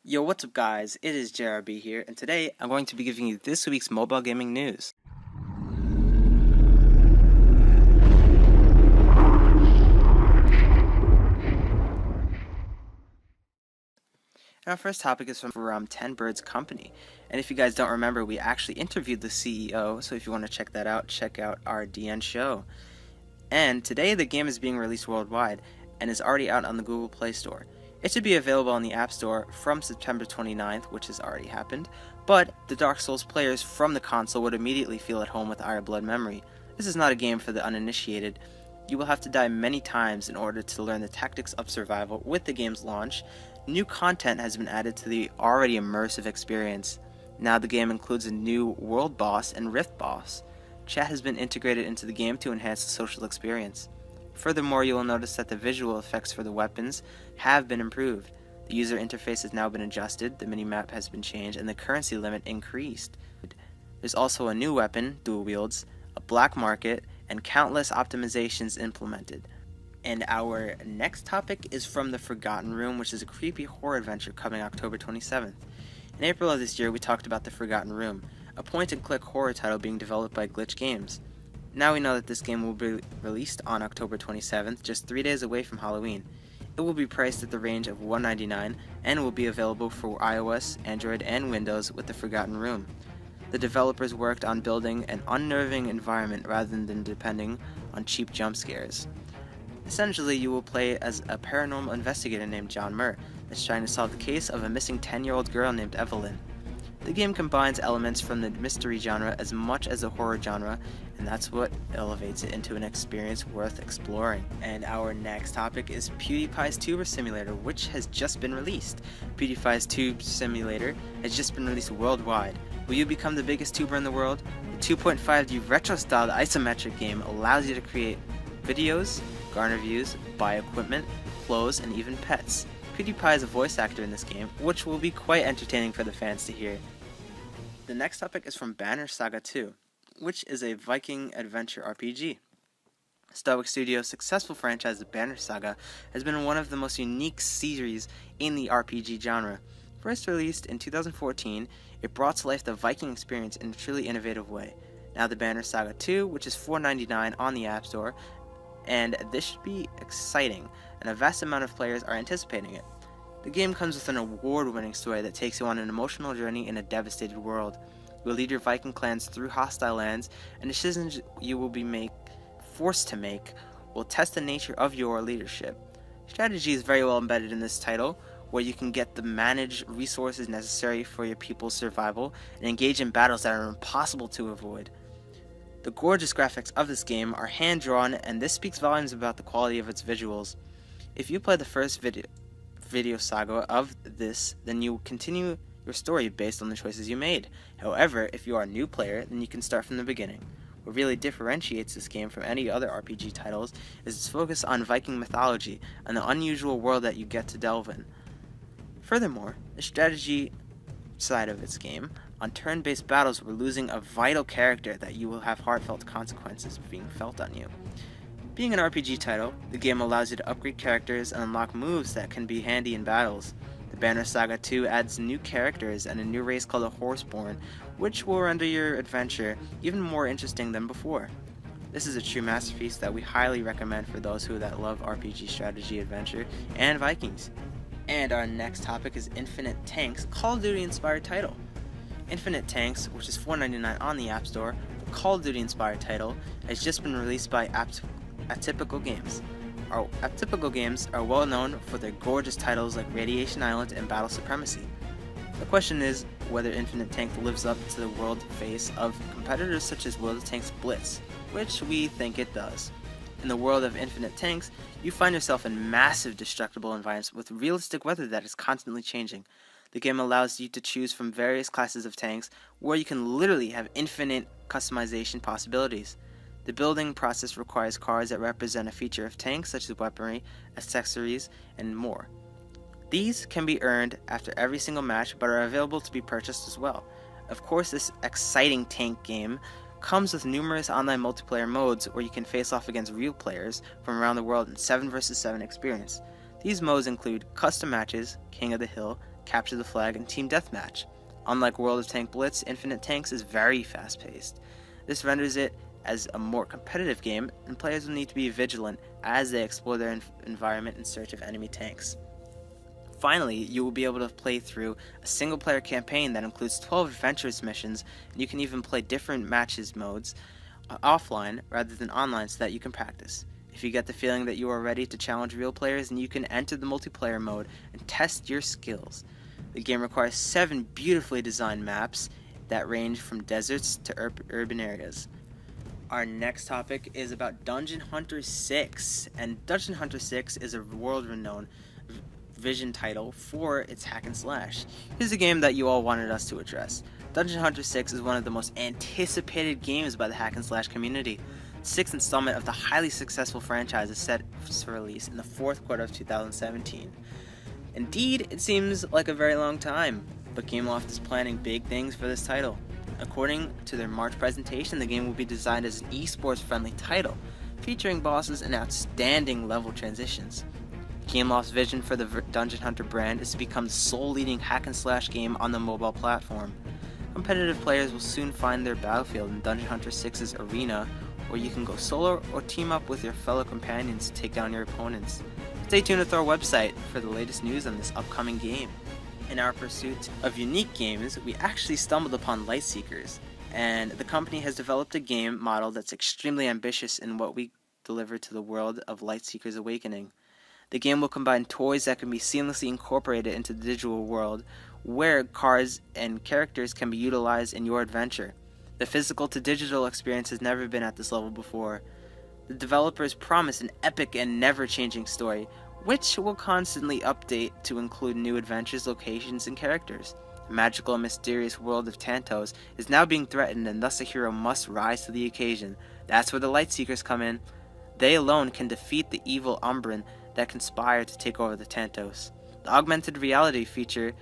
Yo, what's up guys? It is JRB here, and today I'm going to be giving you this week's mobile gaming news. And our first topic is from 10 Birds Company. And if you guys don't remember, we actually interviewed the CEO, so if you want to check that out, check out our DN show. And today the game is being released worldwide, and is already out on the Google Play Store. It should be available on the App Store from September 29th, which has already happened, but the Dark Souls players from the console would immediately feel at home with Iron Blood Memory. This is not a game for the uninitiated. You will have to die many times in order to learn the tactics of survival. With the game's launch, new content has been added to the already immersive experience. Now the game includes a new world boss and rift boss. Chat has been integrated into the game to enhance the social experience. Furthermore, you will notice that the visual effects for the weapons have been improved. The user interface has now been adjusted, the minimap has been changed, and the currency limit increased. There's also a new weapon, dual wields, a black market, and countless optimizations implemented. And our next topic is from The Forgotten Room, which is a creepy horror adventure coming October 27th. In April of this year, we talked about The Forgotten Room, a point-and-click horror title being developed by Glitch Games. Now we know that this game will be released on October 27th, just 3 days away from Halloween. It will be priced at the range of $199 and will be available for iOS, Android, and Windows with The Forgotten Room. The developers worked on building an unnerving environment rather than depending on cheap jump scares. Essentially, you will play as a paranormal investigator named John Murr that's trying to solve the case of a missing 10-year-old girl named Evelyn. The game combines elements from the mystery genre as much as the horror genre, and that's what elevates it into an experience worth exploring. And our next topic is PewDiePie's Tuber Simulator, which has just been released. PewDiePie's Tube Simulator has just been released worldwide. Will you become the biggest tuber in the world? The 2.5D retro-styled isometric game allows you to create videos, garner views, buy equipment, clothes, and even pets. PewDiePie is a voice actor in this game, which will be quite entertaining for the fans to hear. The next topic is from Banner Saga 2, which is a Viking adventure RPG. Stoic Studios' successful franchise, the Banner Saga, has been one of the most unique series in the RPG genre. First released in 2014, it brought to life the Viking experience in a truly innovative way. Now the Banner Saga 2, which is $4.99 on the App Store, and this should be exciting, and a vast amount of players are anticipating it. The game comes with an award-winning story that takes you on an emotional journey in a devastated world. You will lead your Viking clans through hostile lands, and decisions you will be forced to make will test the nature of your leadership. Strategy is very well embedded in this title, where you can get the managed resources necessary for your people's survival and engage in battles that are impossible to avoid. The gorgeous graphics of this game are hand-drawn, and this speaks volumes about the quality of its visuals. If you play the first video saga of this, then you will continue your story based on the choices you made. However, if you are a new player, then you can start from the beginning. What really differentiates this game from any other RPG titles is its focus on Viking mythology and the unusual world that you get to delve in. Furthermore, the strategy side of its game, on turn-based battles, we're losing a vital character that you will have heartfelt consequences being felt on you. Being an RPG title, the game allows you to upgrade characters and unlock moves that can be handy in battles. The Banner Saga 2 adds new characters and a new race called the Horseborn, which will render your adventure even more interesting than before. This is a true masterpiece that we highly recommend for those who love RPG strategy, adventure, and Vikings. And our next topic is Infinite Tanks, Call of Duty inspired title. Infinite Tanks, which is $4.99 on the App Store, a Call of Duty inspired title, has just been released by Atypical Games. Our Atypical Games are well known for their gorgeous titles like Radiation Island and Battle Supremacy. The question is whether Infinite Tank lives up to the world face of competitors such as World of Tanks Blitz, which we think it does. In the world of Infinite Tanks, you find yourself in massive destructible environments with realistic weather that is constantly changing. The game allows you to choose from various classes of tanks, where you can literally have infinite customization possibilities. The building process requires cards that represent a feature of tanks, such as weaponry, accessories, and more. These can be earned after every single match, but are available to be purchased as well. Of course, this exciting tank game comes with numerous online multiplayer modes where you can face off against real players from around the world in 7 vs 7 experience. These modes include custom matches, King of the Hill, capture the flag, and team deathmatch. Unlike World of Tank Blitz, Infinite Tanks is very fast-paced. This renders it as a more competitive game, and players will need to be vigilant as they explore their environment in search of enemy tanks. Finally, you will be able to play through a single-player campaign that includes 12 adventurous missions, and you can even play different matches modes offline rather than online so that you can practice. If you get the feeling that you are ready to challenge real players, then you can enter the multiplayer mode and test your skills. The game requires 7 beautifully designed maps that range from deserts to urban areas. Our next topic is about Dungeon Hunter 6, and Dungeon Hunter 6 is a world-renowned vision title for its hack and slash. Here's a game that you all wanted us to address. Dungeon Hunter 6 is one of the most anticipated games by the hack and slash community. The 6th installment of the highly successful franchise is set for release in the 4th quarter of 2017. Indeed, it seems like a very long time, but Gameloft is planning big things for this title. According to their March presentation, the game will be designed as an esports friendly title, featuring bosses and outstanding level transitions. Gameloft's vision for the Dungeon Hunter brand is to become the sole leading hack and slash game on the mobile platform. Competitive players will soon find their battlefield in Dungeon Hunter 6's arena, where you can go solo or team up with your fellow companions to take down your opponents. Stay tuned with our website for the latest news on this upcoming game. In our pursuit of unique games, we actually stumbled upon Lightseekers, and the company has developed a game model that's extremely ambitious in what we deliver to the world of Lightseekers Awakening. The game will combine toys that can be seamlessly incorporated into the digital world, where cards and characters can be utilized in your adventure. The physical to digital experience has never been at this level before. The developers promise an epic and never-changing story, which will constantly update to include new adventures, locations, and characters. The magical and mysterious world of Tantos is now being threatened, and thus a hero must rise to the occasion. That's where the Lightseekers come in. They alone can defeat the evil Umbran that conspire to take over the Tantos. The augmented reality feature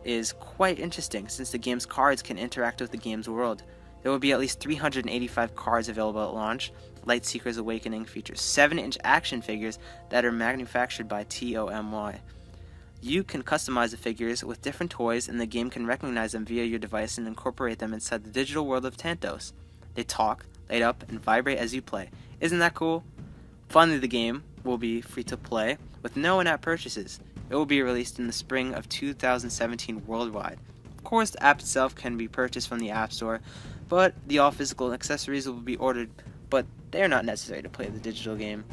is quite interesting, since the game's cards can interact with the game's world. There will be at least 385 cards available at launch. Lightseekers Awakening features 7-inch action figures that are manufactured by TOMY. You can customize the figures with different toys, and the game can recognize them via your device and incorporate them inside the digital world of Tantos. They talk, light up, and vibrate as you play. Isn't that cool? Finally, the game will be free to play with no in-app purchases. It will be released in the spring of 2017 worldwide. Of course, the app itself can be purchased from the App Store, but the all physical accessories will be ordered, but they are not necessary to play the digital game.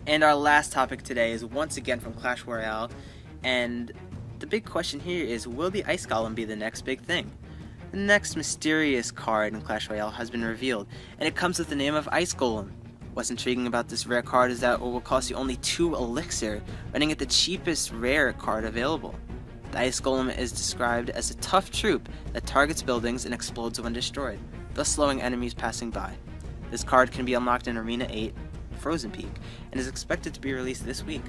And our last topic today is once again from Clash Royale, and the big question here is, will the Ice Golem be the next big thing? The next mysterious card in Clash Royale has been revealed, and it comes with the name of Ice Golem. What's intriguing about this rare card is that it will cost you only 2 elixir, running it the cheapest rare card available. The Ice Golem is described as a tough troop that targets buildings and explodes when destroyed, thus slowing enemies passing by. This card can be unlocked in Arena 8, Frozen Peak, and is expected to be released this week.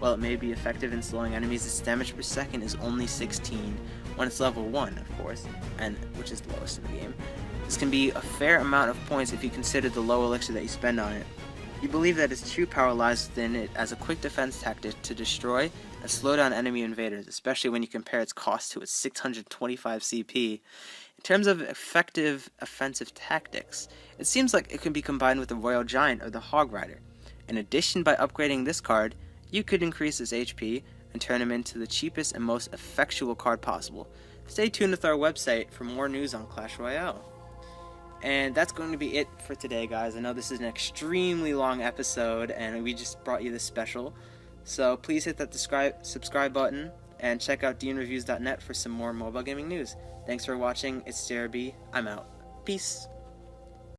While it may be effective in slowing enemies, its damage per second is only 16, when it's level 1, of course, and which is the lowest in the game. This can be a fair amount of points if you consider the low elixir that you spend on it. You believe that its true power lies within it as a quick defense tactic to destroy and slow down enemy invaders, especially when you compare its cost to its 625 CP. In terms of effective offensive tactics, it seems like it can be combined with the Royal Giant or the Hog Rider. In addition, by upgrading this card, you could increase its HP and turn him into the cheapest and most effectual card possible. Stay tuned with our website for more news on Clash Royale. And that's going to be it for today, guys. I know this is an extremely long episode, and we just brought you this special. So please hit that subscribe button, and check out dnreviews.net for some more mobile gaming news. Thanks for watching. It's JRB. I'm out. Peace.